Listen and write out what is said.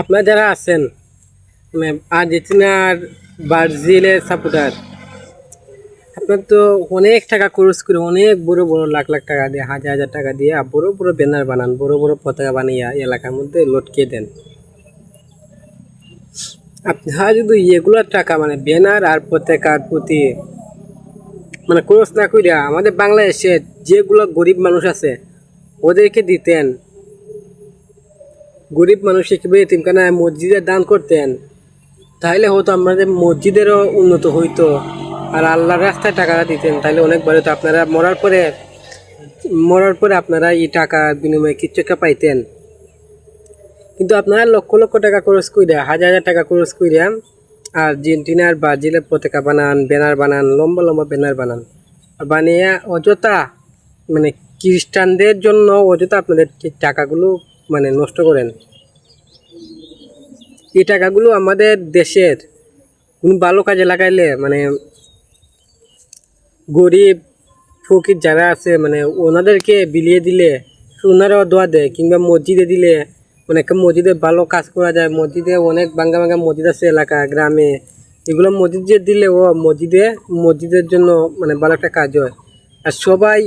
আপনারা যারা আছেন মানে আর্জেন্টিনার ব্রাজিলের সাপোর্টার, আপনার তো অনেক টাকা খরচ করে অনেক বড় বড় লাখ লাখ টাকা দিয়ে হাজার হাজার টাকা দিয়ে বড় বড় ব্যানার বানান, বড় বড় পতাকা বানিয়ে এলাকার মধ্যে লটকিয়ে দেন। আপনারা যদি এগুলো টাকা মানে ব্যানার আর পতাকার প্রতি মানে খরচ না করিয়া আমাদের বাংলাদেশে যেগুলো গরিব মানুষ আছে ওদেরকে দিতেন, গরিব মানুষ হিসেবে এতিমখানায় মসজিদে দান করতেন, তাহলে হয়তো আমাদের মসজিদেরও উন্নত হইতো। আর আল্লাহর রাস্তায় টাকাটা দিতেন, তাহলে অনেক বড় হতো। আপনারা মরার পরে আপনারা এই টাকার বিনিময়ে কিছু একটা পাইতেন। কিন্তু আপনারা লক্ষ লক্ষ টাকা খরচ কইরা, হাজার হাজার টাকা খরচ কইরা আর্জেন্টিনার ব্রাজিলের পতাকা বানান, ব্যানার বানান, লম্বা লম্বা ব্যানার বানান, বানিয়ে অযথা মানে খ্রিস্টানদের জন্য অযথা আপনাদের টাকাগুলো মানে নষ্ট করেন। এই টাকাগুলো আমাদের দেশের কোনো ভালো কাজে লাগাইলে মানে গরিব ফকির যারা আছে মানে ওনাদেরকে বিলিয়ে দিলে ওনারাও দোয়া দেয়, কিংবা মসজিদে দিলে মানে একটা মসজিদে ভালো কাজ করা যায়। মসজিদে অনেক ভাঙ্গা ভাঙ্গা মসজিদ আছে এলাকা গ্রামে, এগুলো মসজিদে দিলে ও মসজিদের জন্য মানে ভালো একটা কাজ হয়। আর সবাই